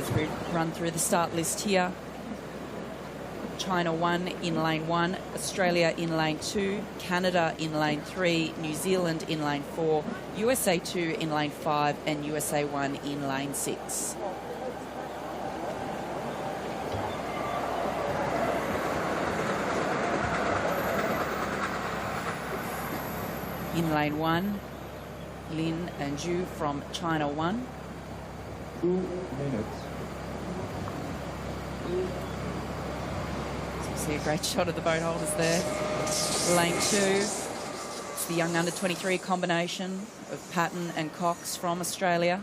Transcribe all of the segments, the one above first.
As we run through the start list here, China 1 in lane 1, Australia in lane 2, Canada in lane 3, New Zealand in lane 4, USA 2 in lane 5, and USA 1 in lane 6. In lane 1, Lin and Zhu from China 1. 2 minutes. So you see a great shot of the boat holders there. Lane 2, it's the young under-23 combination of Patton and Cox from Australia.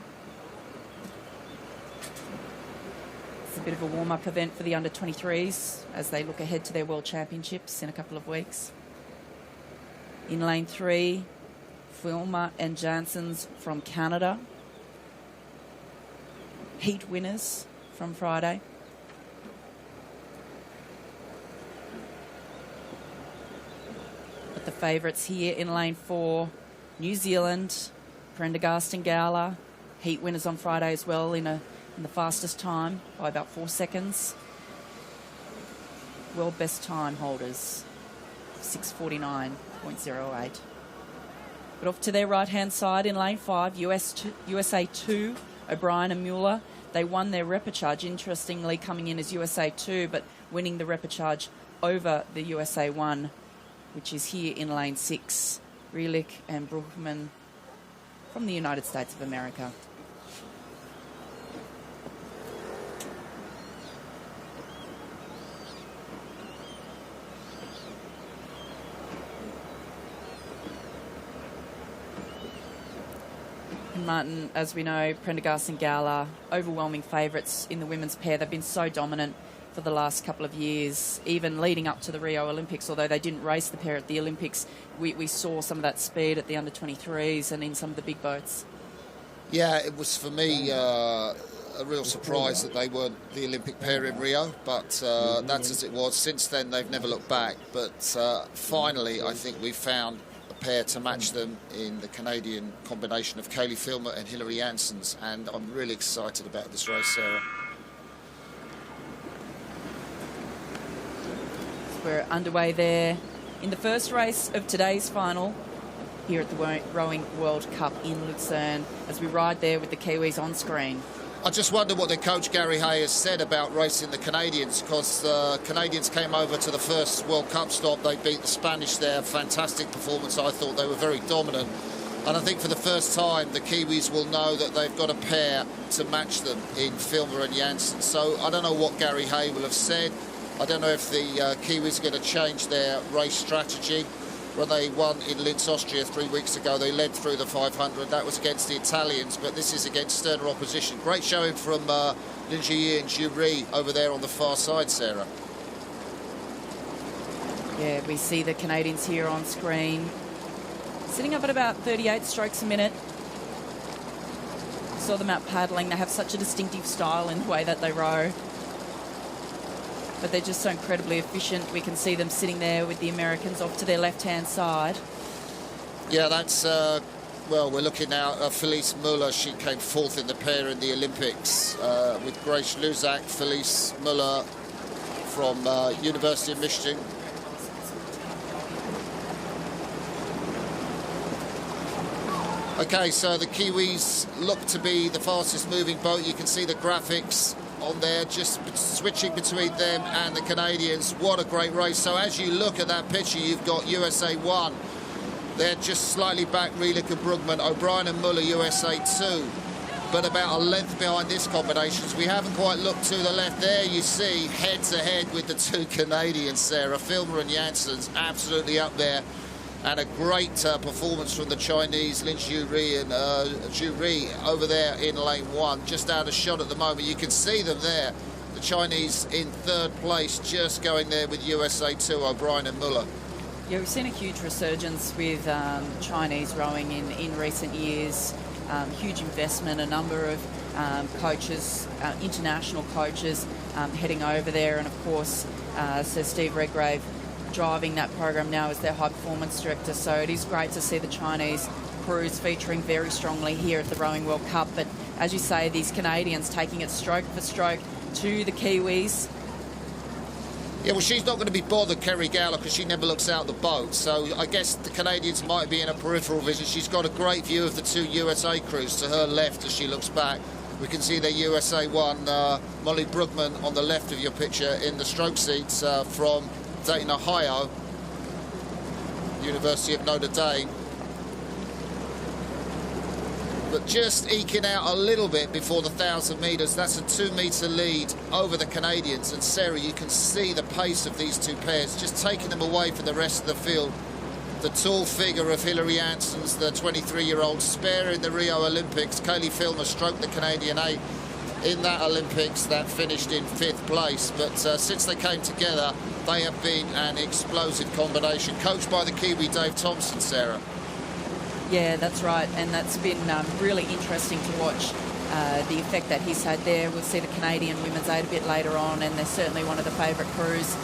It's a bit of a warm-up event for the under-23s as they look ahead to their World Championships in a couple of weeks. In lane 3, Filmer and Janssens from Canada. Heat winners from Friday. But the favourites here in lane 4, New Zealand, Prendergast and Gowler. Heat winners on Friday as well in the fastest time by about 4 seconds. World best time holders, 6:49.08. But off to their right-hand side in lane 5, USA 2, O'Brien and Mueller. They won their repechage, interestingly coming in as USA 2, but winning the repechage over the USA 1, which is here in lane 6. Rielich and Bruchmann from the United States of America. Martin, as we know, Prendergast and Gowler, overwhelming favourites in the women's pair. They've been so dominant for the last couple of years, even leading up to the Rio Olympics. Although they didn't race the pair at the Olympics, we saw some of that speed at the under-23s and in some of the big boats. Yeah, it was for me a real surprise that they weren't the Olympic pair in Rio, but that's as it was. Since then, they've never looked back. But finally, I think we've found pair to match them in the Canadian combination of Kaylee Filmer and Hilary Janssens, and I'm really excited about this race, Sarah. We're underway there in the first race of today's final here at the Rowing World Cup in Lucerne as we ride there with the Kiwis on screen. I just wonder what their coach Gary Hay has said about racing the Canadians, because the Canadians came over to the first World Cup stop. They beat the Spanish there. Fantastic performance. I thought they were very dominant. And I think for the first time, the Kiwis will know that they've got a pair to match them in Filmer and Janssen. So I don't know what Gary Hay will have said. I don't know if the Kiwis are going to change their race strategy. When they won in Linz, Austria 3 weeks ago, they led through the 500. That was against the Italians, but this is against sterner opposition. Great showing from Lin Jiyi and Zhu Ri over there on the far side, Sarah. Yeah, we see the Canadians here on screen, sitting up at about 38 strokes a minute. Saw them out paddling. They have such a distinctive style in the way that they row. But they're just so incredibly efficient. We can see them sitting there with the Americans off to their left-hand side. Yeah, that's, well, we're looking now at Felice Müller. She came fourth in the pair in the Olympics with Grace Luzak. Felice Müller from University of Michigan. Okay, so the Kiwis look to be the fastest moving boat. You can see the graphics on there, just switching between them and the Canadians. What a great race. So as you look at that picture, you've got USA 1. They're just slightly back, Rielich and Brugman. O'Brien and Muller, USA 2. But about a length behind this combination. We haven't quite looked to the left. There you see, head-to-head with the two Canadians, Sarah. Filmer and Janssens absolutely up there. And a great performance from the Chinese, Lin Jiyi and Zhu Ri over there in lane 1, just out of shot at the moment. You can see them there. The Chinese in third place, just going there with USA 2, O'Brien and Muller. Yeah, we've seen a huge resurgence with Chinese rowing in recent years. Huge investment, a number of coaches, international coaches heading over there. And of course, Sir Steve Redgrave driving that program now as their high performance director. So it is great to see the Chinese crews featuring very strongly here at the Rowing World Cup. But as you say, these Canadians taking it stroke for stroke to the Kiwis. Yeah, well, she's not going to be bothered, Kerry Gowler, because she never looks out the boat. So I guess the Canadians might be in a peripheral vision. She's got a great view of the two USA crews to her left as she looks back. We can see the USA one, Molly Brugman, on the left of your picture in the stroke seats from Dayton, Ohio, University of Notre Dame. But just eking out a little bit before the 1,000 metres. That's a 2-metre lead over the Canadians. And Sarah, you can see the pace of these two pairs, just taking them away from the rest of the field. The tall figure of Hilary Ansons, the 23-year-old spare in the Rio Olympics. Kaylee Filmer stroked the Canadian 8 in that Olympics that finished in 5th place. But since they came together, they have been an explosive combination. Coached by the Kiwi Dave Thompson, Sarah. Yeah, that's right, and that's been really interesting to watch the effect that he's had there. We'll see the Canadian Women's 8 a bit later on, and they're certainly one of the favourite crews.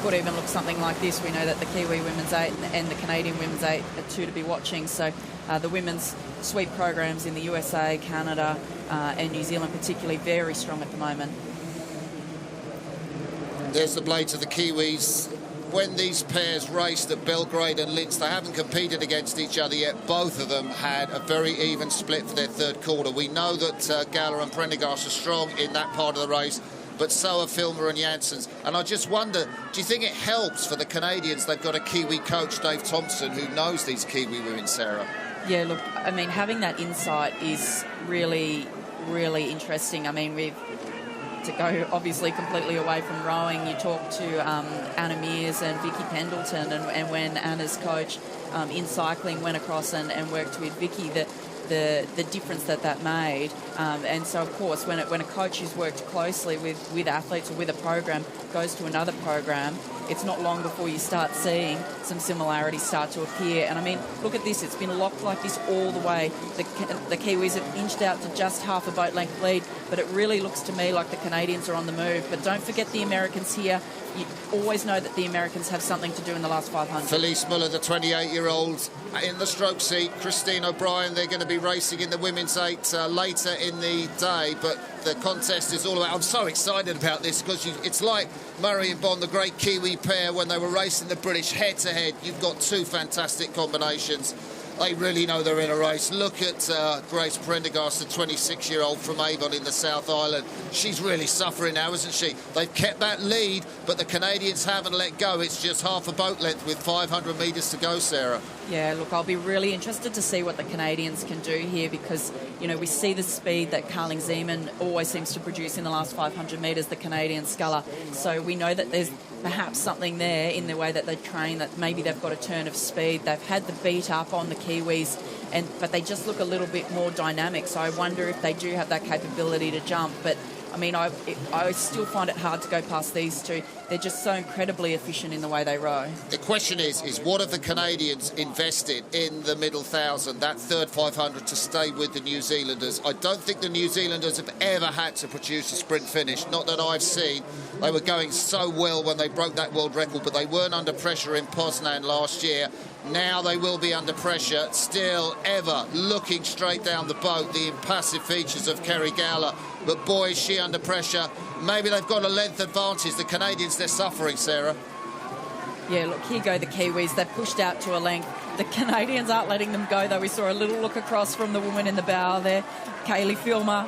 Could even look something like this. We know that the Kiwi Women's 8 and the Canadian Women's 8 are two to be watching. So the women's sweep programs in the USA, Canada and New Zealand particularly very strong at the moment. There's the blades of the Kiwis. When these pairs raced at Belgrade and Linz, they haven't competed against each other yet. Both of them had a very even split for their third quarter. We know that Gowler and Prendergast are strong in that part of the race, but so are Filmer and Janssens. And I just wonder, do you think it helps for the Canadians they've got a Kiwi coach, Dave Thompson, who knows these Kiwi women, Sarah? Yeah, look, I mean, having that insight is really, really interesting. I mean, to go obviously completely away from rowing, you talk to Anna Mears and Vicky Pendleton, and when Anna's coach in cycling went across and worked with Vicky, the difference that made. And so, of course, when a coach who's worked closely with athletes or with a program goes to another program, it's not long before you start seeing some similarities start to appear. And I mean, look at this. It's been locked like this all the way. The Kiwis have inched out to just half a boat length lead, but it really looks to me like the Canadians are on the move. But don't forget the Americans here. You always know that the Americans have something to do in the last 500. Felice Muller, the 28-year-old, in the stroke seat. Christine O'Brien, they're going to be racing in the women's 8 later in the day, but the contest is all about... I'm so excited about this because it's like Murray and Bond, the great Kiwi pair, when they were racing the British head-to-head. You've got two fantastic combinations. They really know they're in a race. Look at Grace Prendergast, the 26-year-old from Avon in the South Island. She's really suffering now, isn't she? They've kept that lead, but the Canadians haven't let go. It's just half a boat length with 500 metres to go, Sarah. Yeah, look, I'll be really interested to see what the Canadians can do here because, you know, we see the speed that Carling Zeeman always seems to produce in the last 500 metres, the Canadian sculler. So we know that there's perhaps something there in the way that they train, that maybe they've got a turn of speed. They've had the beat up on the Kiwis, but they just look a little bit more dynamic. So I wonder if they do have that capability to jump. But I mean, I still find it hard to go past these two. They're just so incredibly efficient in the way they row. The question is what have the Canadians invested in the middle 1,000, that third 500, to stay with the New Zealanders? I don't think the New Zealanders have ever had to produce a sprint finish, not that I've seen. They were going so well when they broke that world record, but they weren't under pressure in Poznan last year. Now they will be under pressure. Still ever looking straight down the boat, the impassive features of Kerry Gowler. But boy, is she under pressure. Maybe they've got a length advantage. The Canadians, they're suffering, Sarah. Yeah, look, here go the Kiwis. They've pushed out to a length. The Canadians aren't letting them go, though. We saw a little look across from the woman in the bow there, Kaylee Filmer.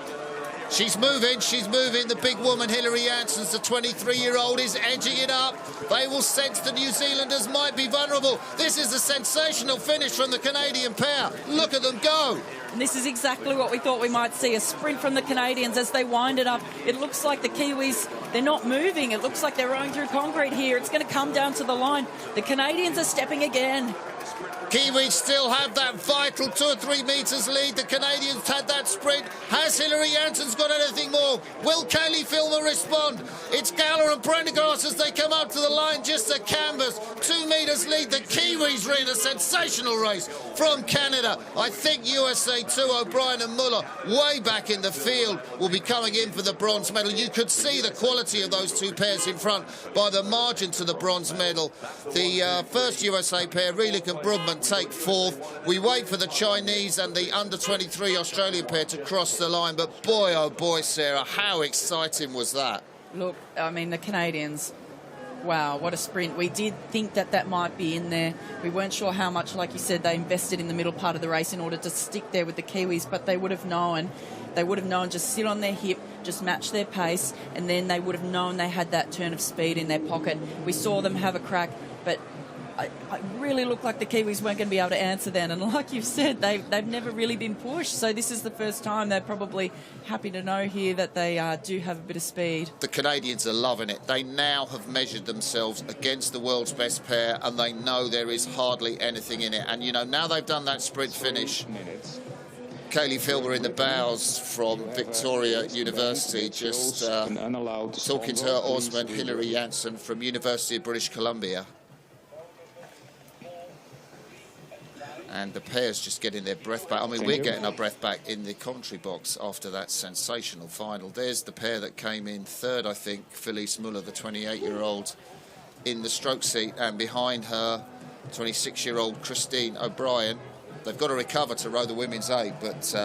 She's moving. The big woman, Hilary Janssens, the 23-year-old, is edging it up. They will sense the New Zealanders might be vulnerable. This is a sensational finish from the Canadian pair. Look at them go. And this is exactly what we thought we might see, a sprint from the Canadians as they wind it up. It looks like the Kiwis, they're not moving. It looks like they're rowing through concrete here. It's going to come down to the line. The Canadians are stepping again. Kiwis still have that vital 2 or 3 metres lead. The Canadians had that sprint. Has Hilary Janssens got anything more? Will Kaylee Filmer respond? It's Gowler and Prendergast as they come up to the line, just a canvas. 2 metres lead. The Kiwis are in a sensational race from Canada. I think USA 2, O'Brien and Muller, way back in the field, will be coming in for the bronze medal. You could see the quality of those two pairs in front by the margin to the bronze medal. The first USA pair, Rielich and Brugman, take 4th. We wait for the Chinese and the under-23 Australian pair pair to cross the line, but boy, oh boy, Sarah, how exciting was that? Look, I mean, the Canadians, wow, what a sprint. We did think that that might be in there. We weren't sure how much, like you said, they invested in the middle part of the race in order to stick there with the Kiwis, but they would have known. They would have known, just sit on their hip, just match their pace, and then they would have known they had that turn of speed in their pocket. We saw them have a crack, but it really looked like the Kiwis weren't going to be able to answer then. And like you've said, they've never really been pushed. So this is the first time. They're probably happy to know here that they do have a bit of speed. The Canadians are loving it. They now have measured themselves against the world's best pair, and they know there is hardly anything in it. And, you know, now they've done that sprint finish, Minutes. Kaylee Filber in the bows from Victoria University, just talking to her oarsman Hilary Janssen from University of British Columbia. And the pair's just getting their breath back. I mean, we're getting our breath back in the commentary box after that sensational final. There's the pair that came in third, I think, Felice Muller, the 28-year-old, in the stroke seat, and behind her, 26-year-old Christine O'Brien. They've got to recover to row the women's eight, but